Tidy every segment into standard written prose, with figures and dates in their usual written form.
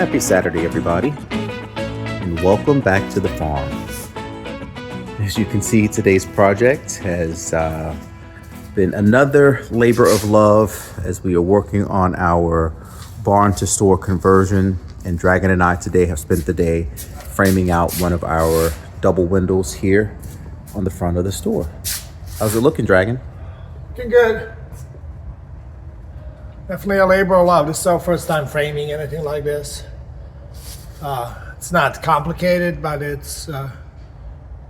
Happy Saturday, everybody, and welcome back to the farm. As you can see, today's project has been another labor of love as we are working on our barn to store conversion. And Dragon and I today have spent the day framing out one of our double windows here on the front of the store. How's it looking, Dragon? Looking good. Definitely a labor of love. This is our first time framing anything like this. It's not complicated, but it's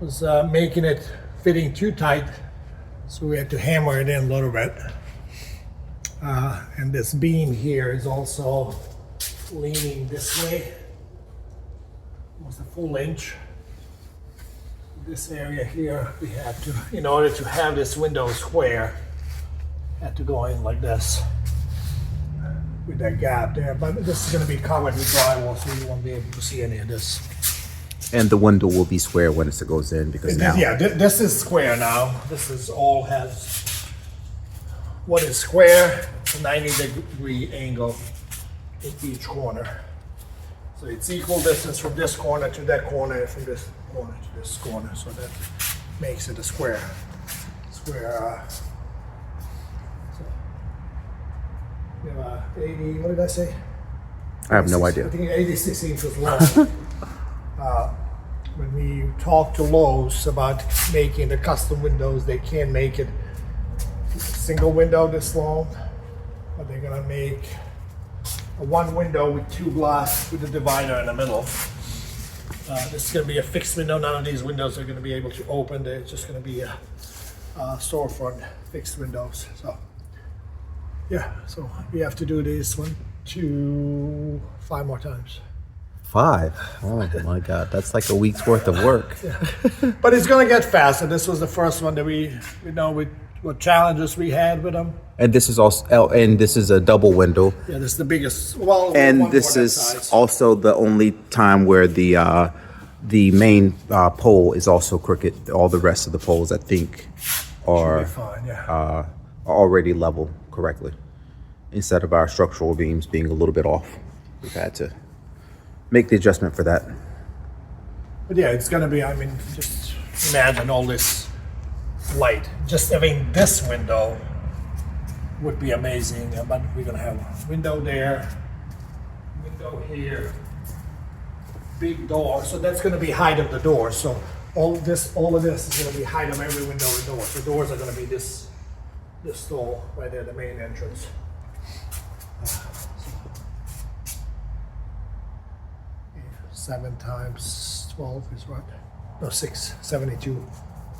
was making it fitting too tight, so we had to hammer it in a little bit. And this beam here is also leaning this way, almost a full inch. This area here, we have to, in order to have this window square, had to go in like this with that gap there. But this is going to be covered with drywall, so you won't be able to see any of this. And the window will be square when it goes in because now... Yeah, this is square now. This is all has what is square, a 90-degree angle in each corner. So it's equal distance from this corner to that corner, and from this corner to this corner. So that makes it a square. So we have 80, what did I say? I have no idea. I think 86 inches long. When we talked to Lowe's about making the custom windows, they can't make it a single window this long, but they're gonna make a one window with two glass with a divider in the middle. This is gonna be a fixed window. None of these windows are gonna be able to open. They're just gonna be a storefront fixed windows. So yeah, so we have to do this 5 more times. 5? Oh my God, that's like a week's worth of work. Yeah. But it's gonna get faster. This was the first one that we know with what challenges we had with them. And this is also, and this is a double window. Yeah, this is the biggest. Well, And this is also the only time where the main pole is also crooked. All the rest of the poles, I think, are fine, yeah. are already level correctly. Instead of our structural beams being a little bit off, we've had to make the adjustment for that. But yeah, it's gonna be. I mean, just imagine all this light. Just having this window would be amazing. But we're gonna have a window there, window here, big door. So that's gonna be height of the door. So all of this is gonna be height of every window and door. The doors are gonna be this tall right there, the main entrance. 7 times 12 is what? No, 6, 72.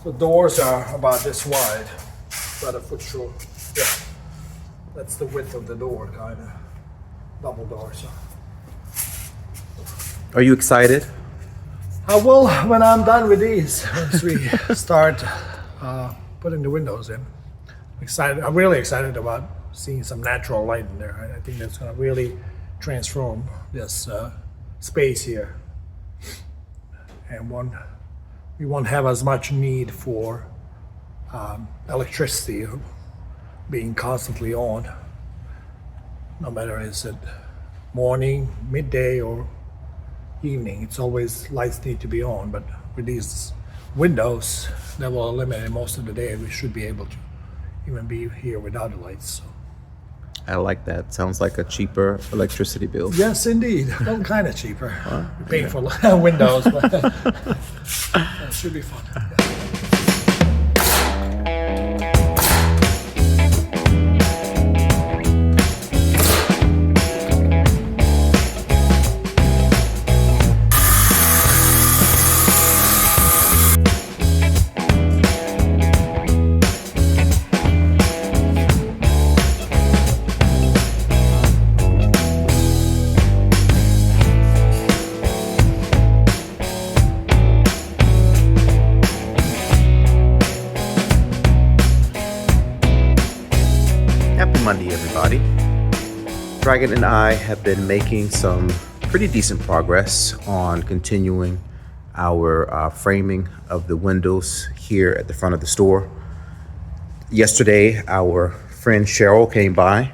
So doors are about this wide, about a foot short. Yeah, that's the width of the door, kind of double door. So, Are you excited? I will when I'm done with these. Once we start putting the windows in, excited. I'm really excited about seeing some natural light in there. I think that's going to really transform this space here, and we won't have as much need for electricity being constantly on, no matter is it morning, midday, or evening. It's always lights need to be on, but with these windows that will eliminate most of the day, we should be able to even be here without the lights. So. I like that. Sounds like a cheaper electricity bill. Yes, indeed. Well, kind of cheaper. We're paying for windows, but it should be fun. Yeah. Monday, everybody. Dragon and I have been making some pretty decent progress on continuing our framing of the windows here at the front of the store. Yesterday, our friend Cheryl came by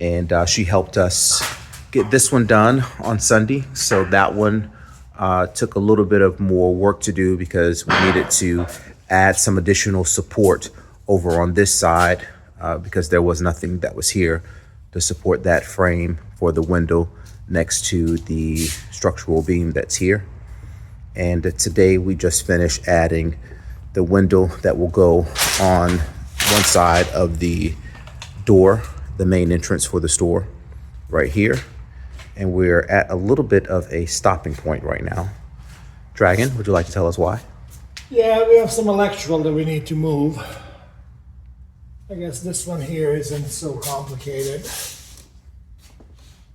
and she helped us get this one done on Sunday. So that one took a little bit of more work to do because we needed to add some additional support over on this side because there was nothing that was here to support that frame for the window next to the structural beam that's here. And today we just finished adding the window that will go on one side of the door, the main entrance for the store right here. And we're at a little bit of a stopping point right now. Dragon, would you like to tell us why? Yeah, we have some electrical that we need to move. I guess this one here isn't so complicated.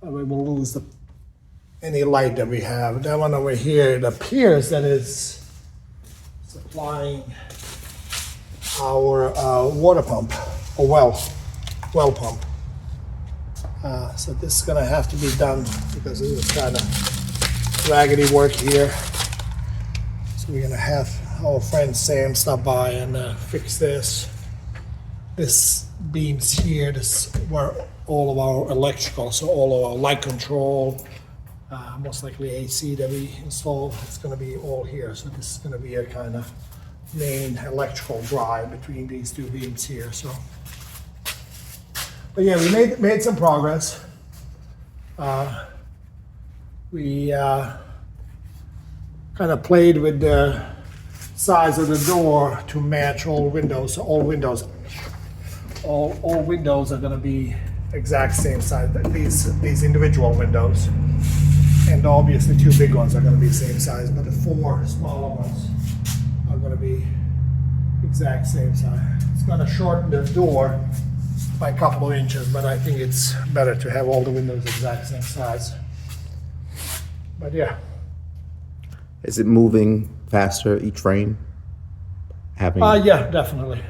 We will lose any light that we have. That one over here, it appears that it's supplying our water pump, or well pump. So this is gonna have to be done because it was kind of raggedy work here. So we're gonna have our friend Sam stop by and fix this. This beams here, this where all of our electrical, so all of our light control, most likely AC that we install, it's gonna be all here. So this is gonna be a kind of main electrical drive between these two beams here. So, but yeah, we made some progress. We kind of played with the size of the door to match all windows. So all windows are going to be exact same size. These individual windows, and obviously two big ones are going to be the same size, but the four smaller ones are going to be exact same size. It's going to shorten the door by a couple of inches, but I think it's better to have all the windows exact same size. But yeah. Is it moving faster each frame? Yeah, definitely.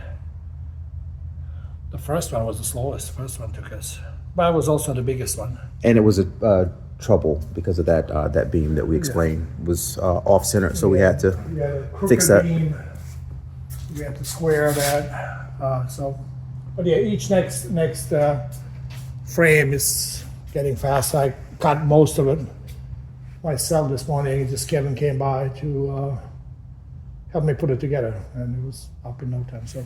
The first one was the slowest. The first one took us, but it was also the biggest one. And it was a trouble because of that beam that we explained was off center, so we had to fix that. Beam. We had to square that. But yeah, each next frame is getting faster. I cut most of it myself this morning. Just Kevin came by to help me put it together, and it was up in no time. So.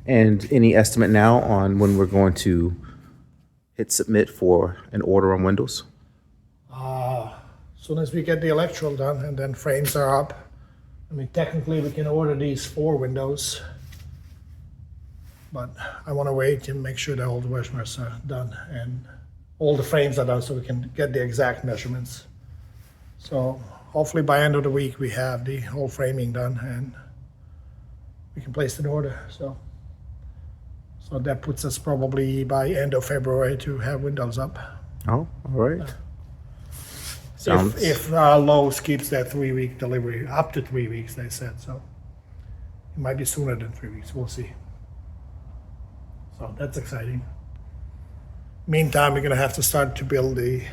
And any estimate now on when we're going to hit submit for an order on windows? As soon as we get the electrical done and then frames are up. I mean, technically we can order these 4 windows, but I want to wait and make sure that all the measurements are done and all the frames are done so we can get the exact measurements. So hopefully by end of the week we have the whole framing done and we can place an order. So that puts us probably by end of February to have windows up. Oh, all right. If Lowe's keeps that 3-week delivery, up to 3 weeks, they said. So it might be sooner than 3 weeks. We'll see. So that's exciting. Meantime, we're going to have to start to build the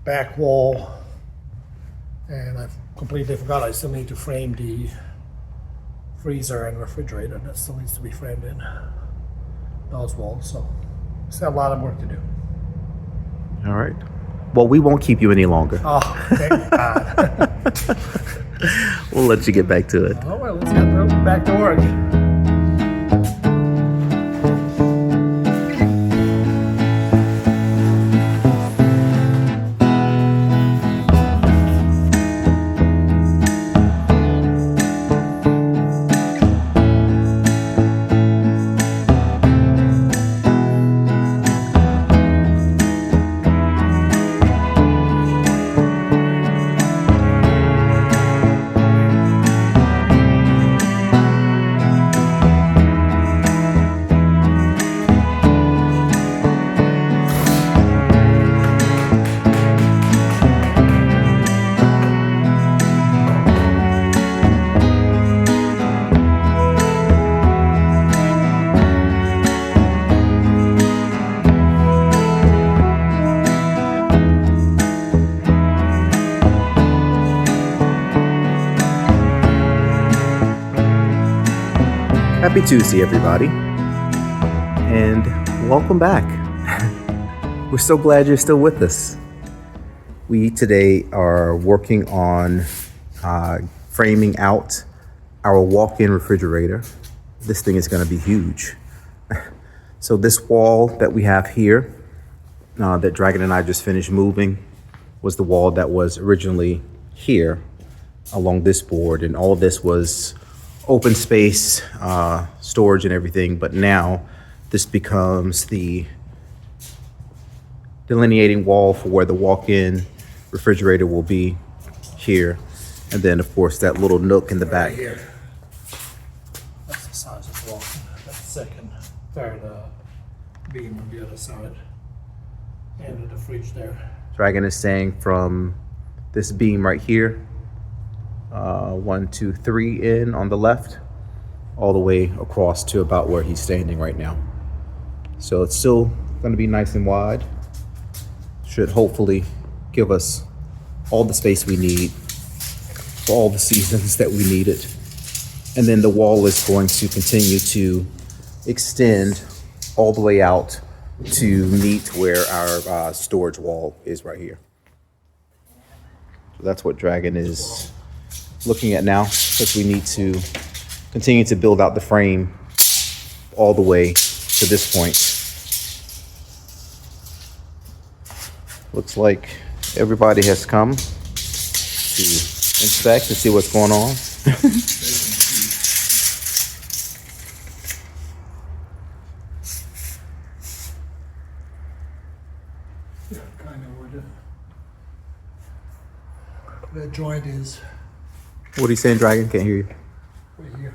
back wall. And I've completely forgot I still need to frame the freezer and refrigerator. That still needs to be framed in those walls. So still have a lot of work to do. All right. Well, we won't keep you any longer. Oh, thank God. We'll let you get back to it. All right, let's get back to work. Happy Tuesday, everybody, and welcome back. We're so glad you're still with us. We today are working on framing out our walk-in refrigerator. This thing is going to be huge. So this wall that we have here, that Dragon and I just finished moving, was the wall that was originally here along this board, and all of this was open space, storage and everything. But now this becomes the delineating wall for where the walk-in refrigerator will be here. And then of course that little nook in the back. Right here. That's the size of the wall. That's the second, third beam on the other side. And the fridge there. Dragon is saying from this beam right here, 1, 2, 3 in on the left, all the way across to about where he's standing right now. So it's still going to be nice and wide. Should hopefully give us all the space we need for all the seasons that we need it. And then the wall is going to continue to extend all the way out to meet where our storage wall is right here. So that's what Dragon is looking at now, because we need to continue to build out the frame all the way to this point. Looks like everybody has come to inspect and see what's going on. Kind of where the joint is. What are you saying, Dragon? Can't hear you. Right here.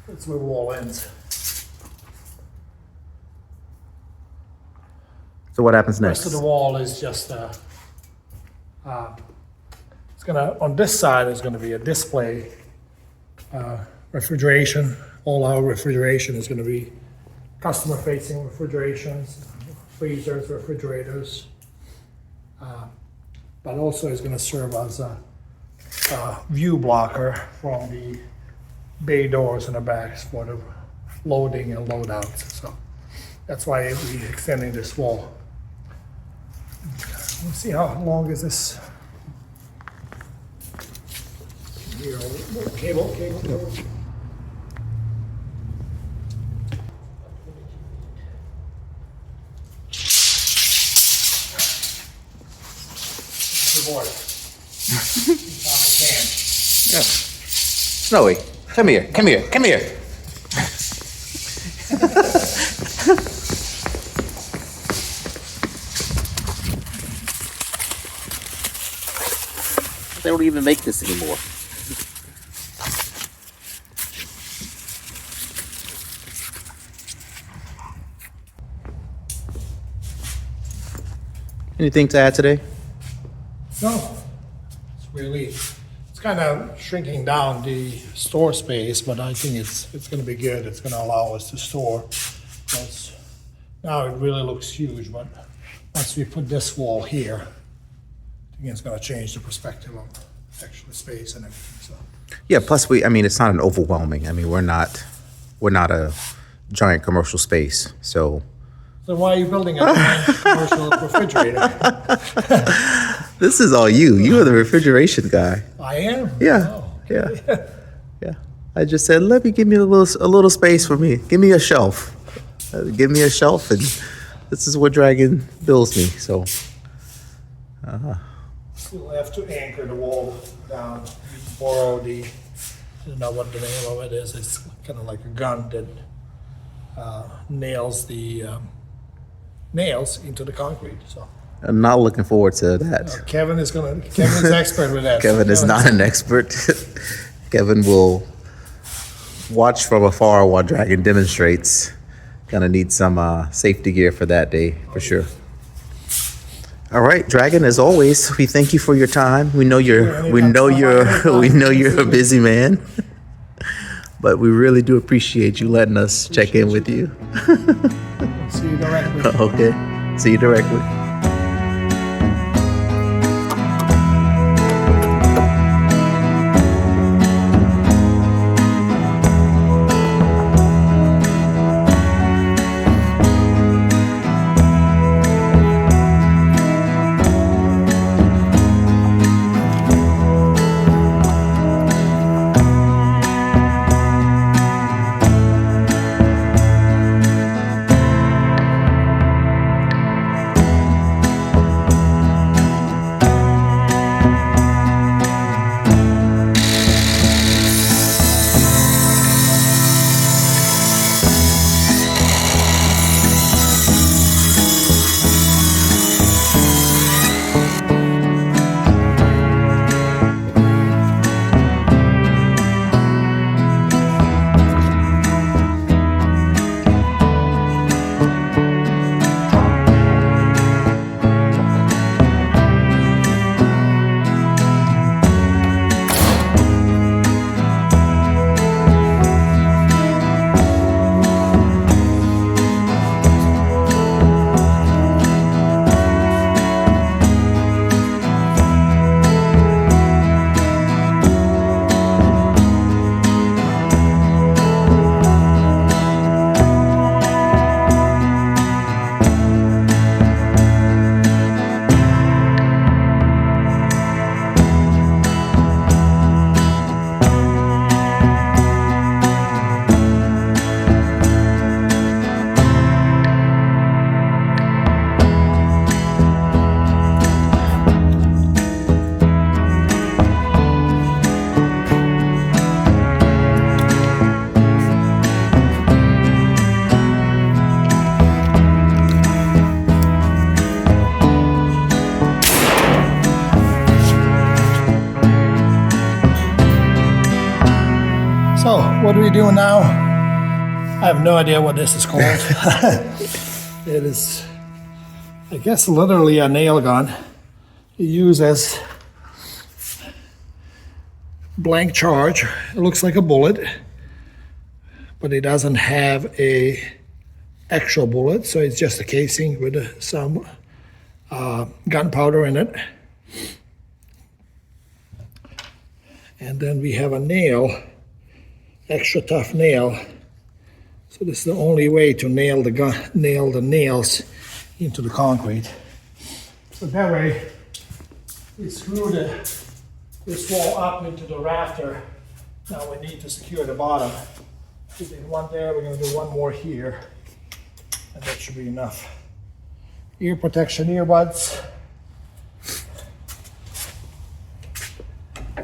That's where the wall ends. So what happens The rest next? of the wall is just it's gonna, on this side is gonna be a display refrigeration. All our refrigeration is gonna be customer facing refrigerations, freezers, refrigerators. But also is gonna serve as a view blocker from the bay doors in the backs for the loading and load outs. So that's why we're extending this wall. Let's see how long is this. Here, cable. The board. Yeah. Snowy, come here. They don't even make this anymore. Anything to add today? No, it's kind of shrinking down the store space, but I think it's going to be good. It's going to allow us to store. Because now it really looks huge, but once we put this wall here, I think it's going to change the perspective of actual space and everything. So Yeah, plus it's not an overwhelming. We're not a giant commercial space. So why are you building a giant commercial refrigerator? this is all you. You are the refrigeration guy. I am? Yeah. Oh, Yeah. I just said, give me a little space for me. Give me a shelf. Give me a shelf, and this is what Dragon bills me. So Still have to anchor the wall down. You borrow I don't know what the name of it is. It's kind of like a gun that nails the nails into the concrete. So I'm not looking forward to that. Kevin is expert with that. Kevin is not an expert. Kevin will watch from afar while Dragon demonstrates. Gonna need some safety gear for that day, for sure. All right, Dragon, as always, we thank you for your time. We know you're a busy man, but we really do appreciate you letting us check in with you. See you directly. Okay, see you directly. what are we doing now? I have no idea what this is called. It is, I guess, literally a nail gun. You use as blank charge. It looks like a bullet, but it doesn't have a actual bullet, so it's just a casing with some gunpowder in it. And then we have a nail, extra tough nail. So this is the only way to nail the nails into the concrete. So that way, we screw this wall up into the rafter. Now we need to secure the bottom. We did one there, we're gonna do one more here. And that should be enough. Ear protection earbuds.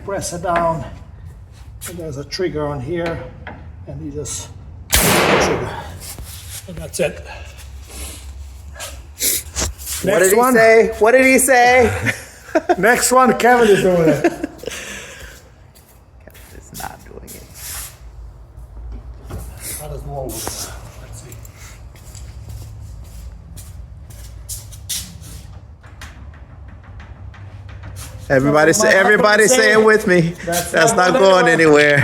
Press it down. And there's a trigger on here. And you just trigger. And that's it. What did he say? What did he say? Next one, Kevin is doing it. Kevin is not doing it. How does the wall look? Let's see. Everybody say it with me. That's not going anywhere.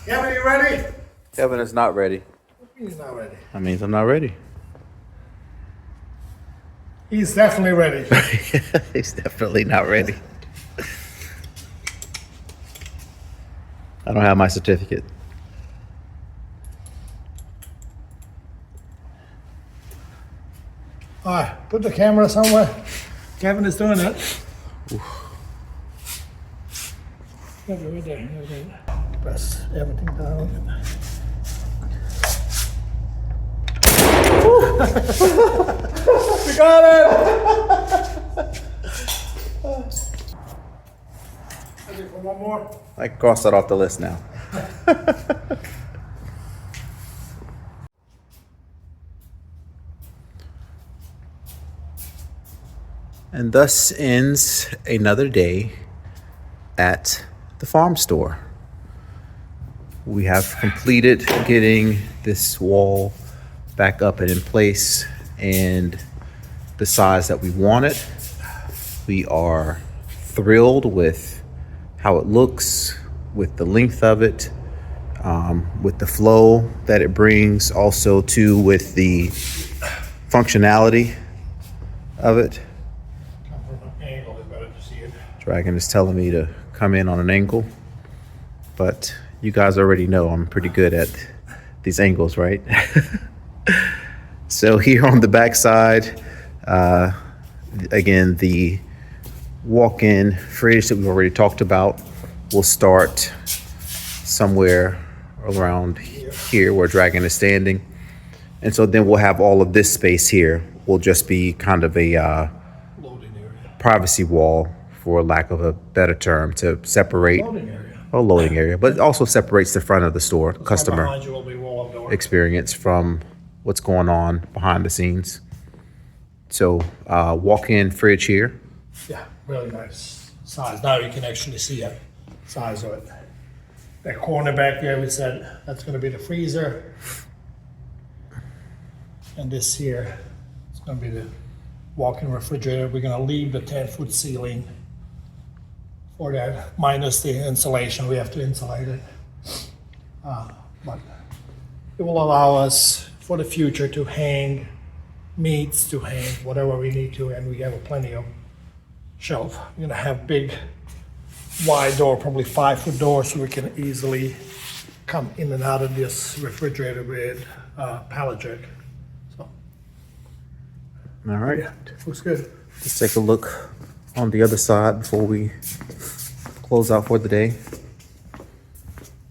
Kevin, you ready? Kevin is not ready. He's not ready. That means I'm not ready. He's definitely ready. He's definitely not ready. I don't have my certificate. All right, put the camera somewhere. Kevin is doing it. Kevin, right there, right there. Press everything down. We got it! Ready for one more? I can cross that off the list now. And thus ends another day at the farm store. We have completed getting this wall back up and in place and the size that we wanted. We are thrilled with how it looks, with the length of it, with the flow that it brings, also too with the functionality of it. Come from an angle, it's better to see it. Dragon is telling me to come in on an angle, but you guys already know I'm pretty good at these angles, right? So here on the back side, again, the walk-in fridge that we've already talked about will start somewhere around here where Dragon is standing. And so then we'll have all of this space here will just be kind of a Loading area. privacy wall, for lack of a better term, to separate Loading area. a loading area, but it also separates the front of the store, customer Behind you will be wall door. experience from what's going on behind the scenes. So walk-in fridge here. Yeah, really nice size. Now you can actually see the size of it. That corner back there, we said that's going to be the freezer. And this here is going to be the walk-in refrigerator. We're going to leave the 10-foot ceiling for that, minus the insulation. We have to insulate it. But it will allow us for the future to hang meats, to hang whatever we need to, and we have plenty of shelf. We're gonna have big, wide door, probably 5-foot door, so we can easily come in and out of this refrigerator with pallet jack. So, All right. yeah, looks good. Let's take a look on the other side before we close out for the day.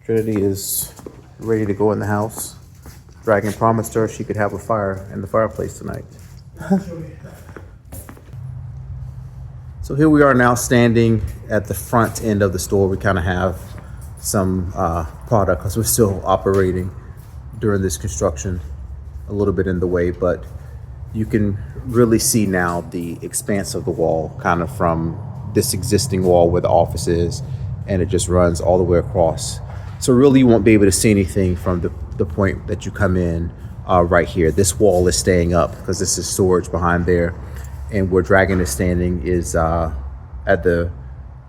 Trinity is ready to go in the house. Dragon promised her she could have a fire in the fireplace tonight. So here we are now standing at the front end of the store. We kind of have some product because we're still operating during this construction, a little bit in the way, but You can really see now the expanse of the wall, kind of from this existing wall where the office is, and it just runs all the way across. So really you won't be able to see anything from the point that you come in right here. This wall is staying up because this is storage behind there, and where Dragon is standing is at the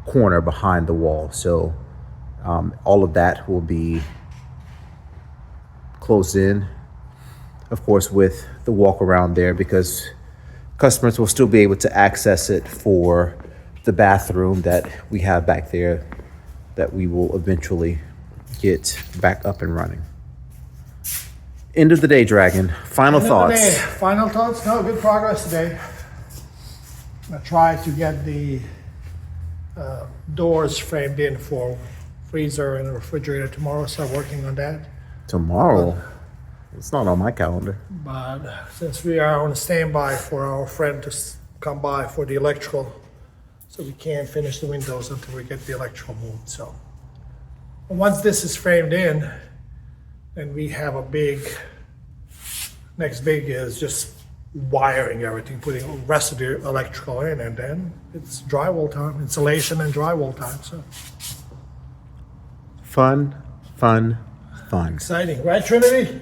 corner behind the wall. So all of that will be closed in, of course, with the walk around there, because customers will still be able to access it for the bathroom that we have back there that we will eventually get back up and running. End of the day, Dragon. Final thoughts. Final thoughts? No, good progress today. I tried to get the doors framed in for freezer and refrigerator tomorrow, so I'm working on that. Tomorrow? It's not on my calendar. But since we are on standby for our friend to come by for the electrical, so we can't finish the windows until we get the electrical moved. So once this is framed in, then we have a next big is just wiring everything, putting the rest of the electrical in, and then it's drywall time, insulation and drywall time. So Fun. exciting, right, Trinity?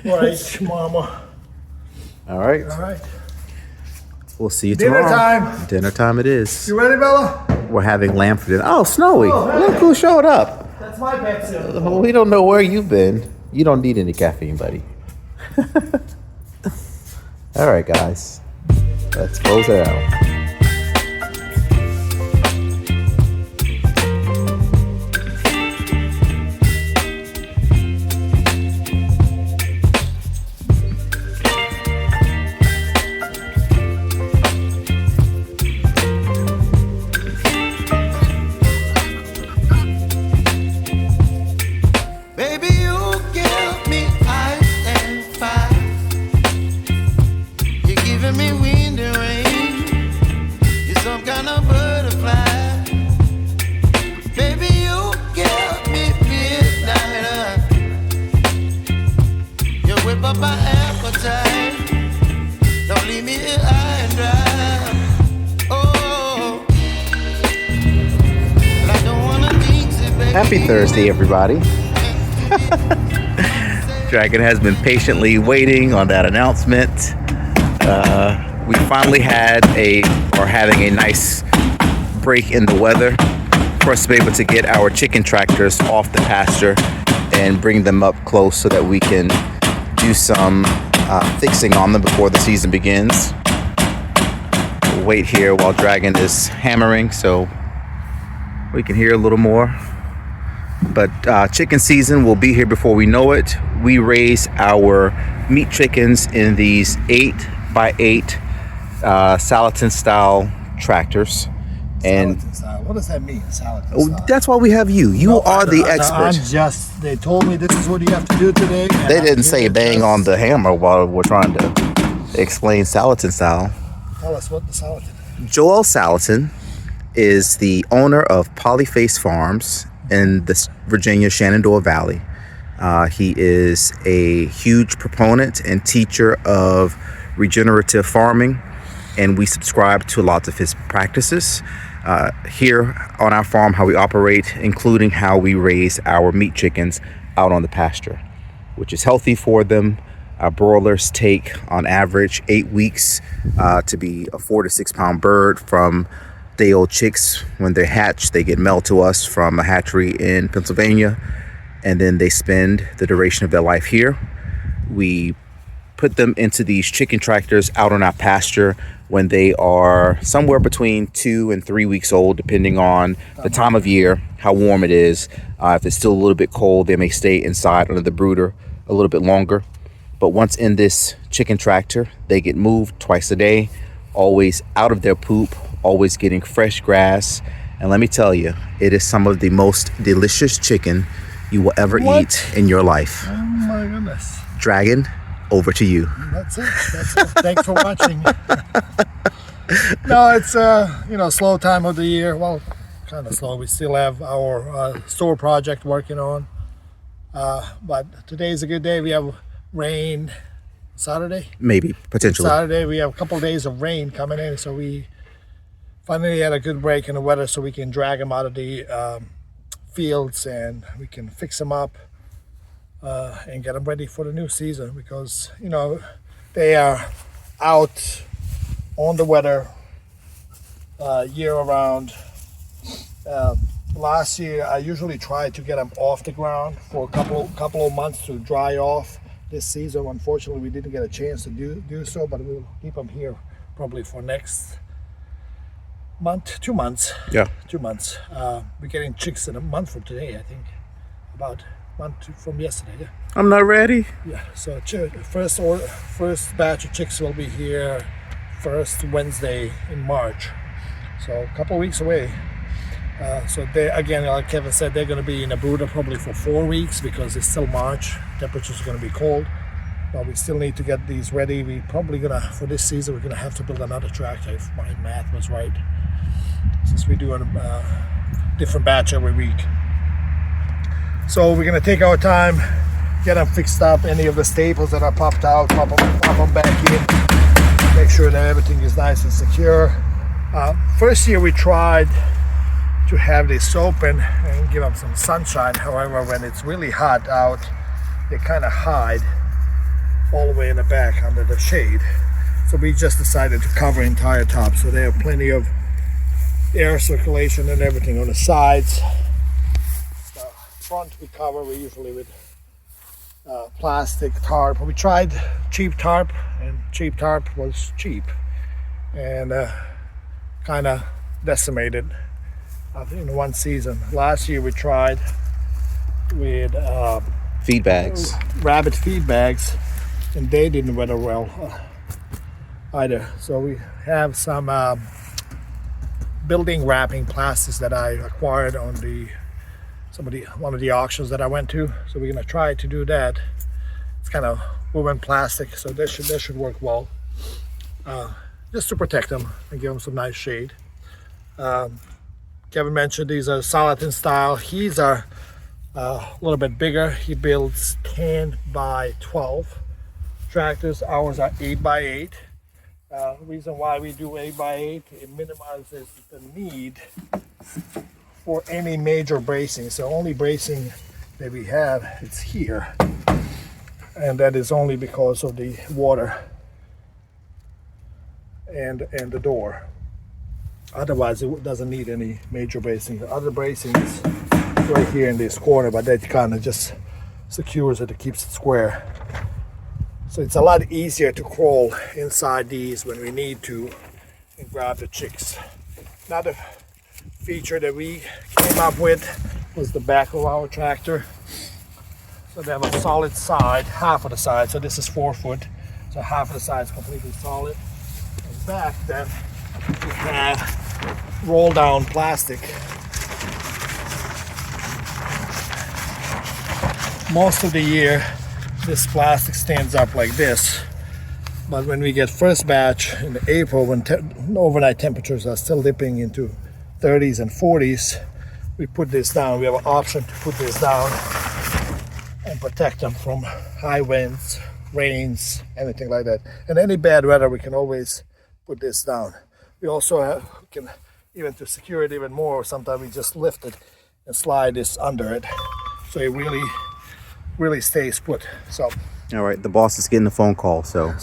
Right, Mama. All right. All right. We'll see you Dinner tomorrow. time. Dinner time it is. You ready, Bella? We're having lamb for dinner. Oh, Snowy. Oh, hey. Look who showed up. That's my pet. We don't know where you've been. You don't need any caffeine, buddy. All right, guys. Let's close it out. Happy Thursday, everybody. Dragon has been patiently waiting on that announcement. We finally are having a nice break in the weather for us to be able to get our chicken tractors off the pasture and bring them up close so that we can do some fixing on them before the season begins. We'll wait here while Dragon is hammering so we can hear a little more. But chicken season will be here before we know it. We raise our meat chickens in these 8x8 Salatin style tractors. And Salatin style. What does that mean, Salatin style? That's why we have you. You are the expert. They told me this is what you have to do today. They didn't say bang on the hammer while we're trying to explain Salatin style. Tell us what the Salatin is. Joel Salatin is the owner of Polyface Farms in the Virginia Shenandoah Valley. He is a huge proponent and teacher of regenerative farming, and we subscribe to lots of his practices here on our farm, how we operate, including how we raise our meat chickens out on the pasture, which is healthy for them. Our broilers take on average 8 weeks to be a 4 to 6 pound bird from day-old chicks. When they're hatched, they get mailed to us from a hatchery in Pennsylvania, and then they spend the duration of their life here. We put them into these chicken tractors out on our pasture when they are somewhere between 2 and 3 weeks old, depending on the time of year, how warm it is. If it's still a little bit cold, they may stay inside under the brooder a little bit longer. But once in this chicken tractor, they get moved twice a day, always out of their poop, always getting fresh grass. And let me tell you, it is some of the most delicious chicken you will ever eat in your life. Oh my goodness. Dragon, over to you. That's it. Thanks for watching. No, it's slow time of the year. Well, kind of slow. We still have our store project working on. But today's a good day. We have rain, Saturday. Maybe, potentially. Saturday, we have a couple of days of rain coming in, so we finally had a good break in the weather, so we can drag them out of the fields and we can fix them up and get them ready for the new season, because you know they are out on the weather year around. Last year I usually tried to get them off the ground for a couple of months to dry off. This season unfortunately we didn't get a chance to do so, but we'll keep them here probably for next month, 2 months. Yeah. 2 months. We're getting chicks in a month from today, I think. About a month from yesterday. Yeah. I'm not ready. Yeah. So first batch of chicks will be here first Wednesday in March. So a couple of weeks away. So they, again, like Kevin said, they're going to be in a brooder probably for 4 weeks because it's still March. Temperatures are going to be cold. But we still need to get these ready. We probably gonna, for this season, we're gonna have to build another tractor if my math was right, since we do a different batch every week. So we're gonna take our time, get them fixed up. Any of the staples that are popped out, pop them back in. Make sure that everything is nice and secure. First year we tried to have this open and give them some sunshine. However, when it's really hot out, they kind of hide all the way in the back under the shade. So we just decided to cover entire top, so they have plenty of air circulation and everything on the sides. The front we cover usually with plastic tarp. We tried cheap tarp, and cheap tarp was cheap and kind of decimated in one season. Last year we tried with Feed bags. rabbit feed bags, and they didn't weather well either. So we have some building wrapping plastics that I acquired on one of the auctions that I went to. So we're gonna try to do that. It's kind of woven plastic, so this should work well, just to protect them and give them some nice shade. Kevin mentioned these are Salatin style. These are a little bit bigger. He builds 10 by 12 tractors. Ours are 8 by 8. The reason why we do 8 by 8, it minimizes the need for any major bracing. So only bracing that we have is here, and that is only because of the water and the door. Otherwise it doesn't need any major bracing. The other bracings right here in this corner, but that kind of just secures it, it keeps it square. So it's a lot easier to crawl inside these when we need to and grab the chicks. Another feature that we came up with was the back of our tractor. So they have a solid side, half of the side. So this is 4 foot, so half of the side is completely solid. And back then we have roll down plastic. Most of the year this plastic stands up like this, but when we get first batch in April, when overnight temperatures are still dipping into 30s and 40s, we put this down. We have an option to put this down and protect them from high winds, rains, anything like that. And any bad weather, we can always put this down. We also can, even to secure it even more, sometimes we just lift it and slide this under it, so it really stays put. So All right, the boss is getting a phone call, so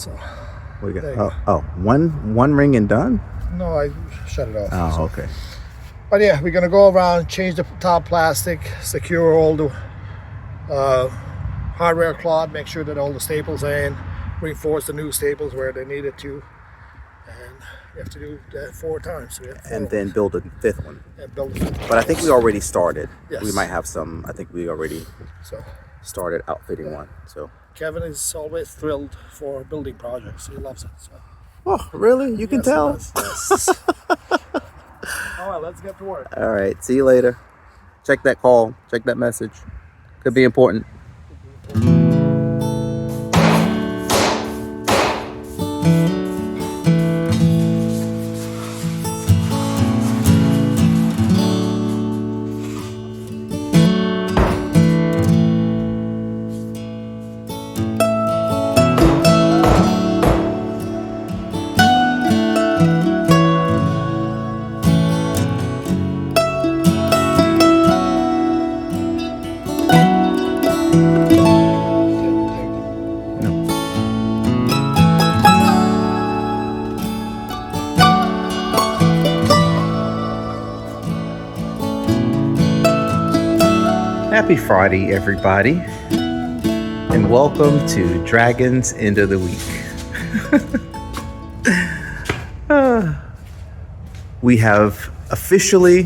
we got one ring and done. No, I shut it off. Oh, okay. But yeah, we're gonna go around, change the top plastic, secure all the hardware cloth, make sure that all the staples are in, reinforce the new staples where they needed to, and we have to do that 4 times. And then build a 5th one. And build it. But I think we already started. Yes. We might have some. I think we already So started outfitting one. So. Kevin is always thrilled for building projects. He loves it. So. Oh, really? You can tell. Yes. All right, let's get to work. All right. See you later. Check that call. Check that message. Could be important. Happy Friday, everybody, and welcome to Dragon's End of the Week. We have officially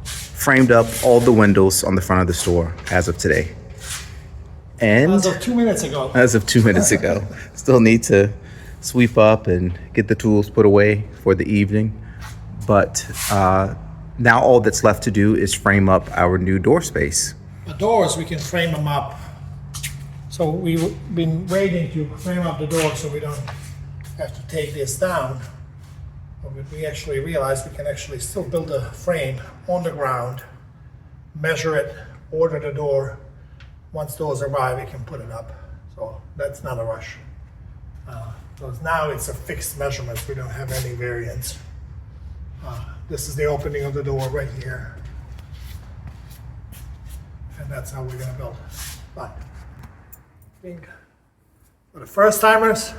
framed up all the windows on the front of the store as of today. And As of 2 minutes ago. as of 2 minutes ago. Still need to sweep up and get the tools put away for the evening. But now all that's left to do is frame up our new door space. The doors, we can frame them up. So we've been waiting to frame up the doors so we don't have to take this down. But we actually realized we can actually still build a frame on the ground, measure it, order the door. Once those arrive, we can put it up. So that's not a rush. Because now it's a fixed measurement. We don't have any variance. This is the opening of the door right here. And that's how we're gonna build. But I think for the first timers,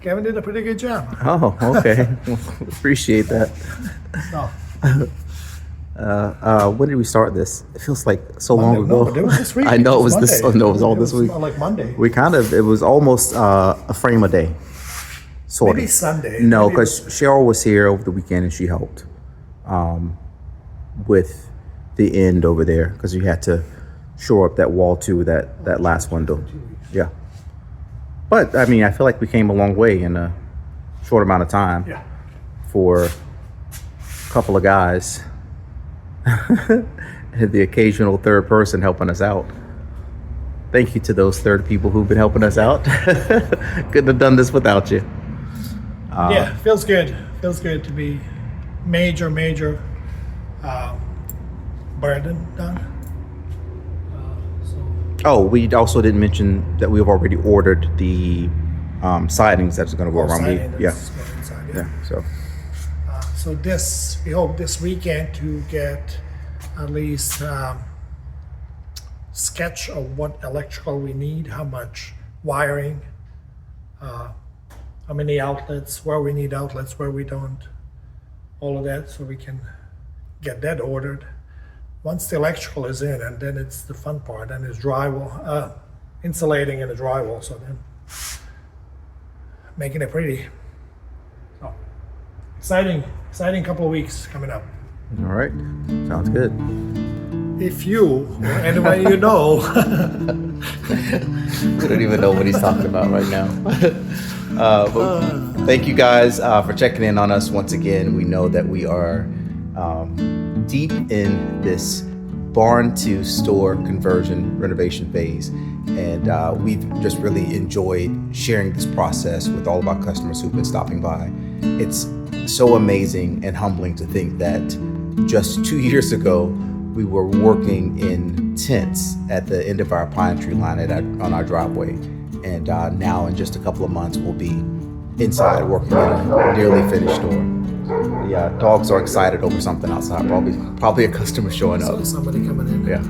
Kevin did a pretty good job. Oh, okay. Appreciate that. So, When did we start this? It feels like so long ago. no, it was this week. I know it was this. Oh, Monday. no, it was all this week. Like Monday. It was almost a frame a day. Sort Maybe of. Sunday. No, Maybe because Cheryl was here over the weekend and she helped with the end over there because you had to shore up that wall too with that last window. Yeah. But I mean, I feel like we came a long way in a short amount of time Yeah. for a couple of guys and the occasional third person helping us out. Thank you to those third people who've been helping us out. Couldn't have done this without you. Yeah, feels good. Feels good to be major burden done. Oh, we also didn't mention that we've already ordered the sidings that's going to go around. Yeah. So So we hope this weekend to get at least sketch of what electrical we need, how much wiring, how many outlets, where we need outlets, where we don't, all of that, so we can get that ordered. Once the electrical is in, and then it's the fun part, and it's drywall, insulating in the drywall, so then making it pretty. So exciting couple of weeks coming up. all right, sounds good. If you or anyone you know We don't even know what he's talking about right now. But thank you guys for checking in on us once again. We know that we are deep in this barn to store conversion renovation phase. And we've just really enjoyed sharing this process with all of our customers who've been stopping by. It's so amazing and humbling to think that just 2 years ago, we were working in tents at the end of our pine tree line on our driveway. And now in just a couple of months, we'll be inside working on a nearly finished door. Yeah, dogs are excited over something outside. Probably a customer showing up. so somebody coming in. Yeah.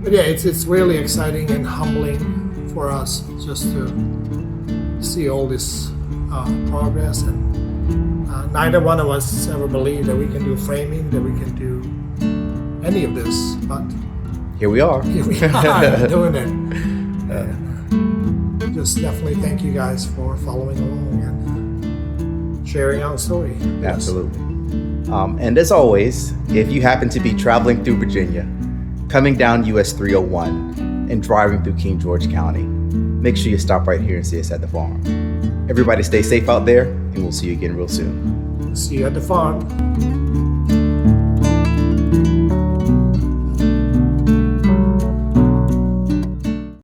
But yeah, it's really exciting and humbling for us just to see all this progress. And neither one of us ever believed that we can do framing, that we can do any of this. But Here we are. here we are doing it. And just definitely thank you guys for following along and sharing our story. Absolutely. And as always, if you happen to be traveling through Virginia, coming down US 301 and driving through King George County, make sure you stop right here and see us at the farm. Everybody stay safe out there, and we'll see you again real soon. See you at the farm.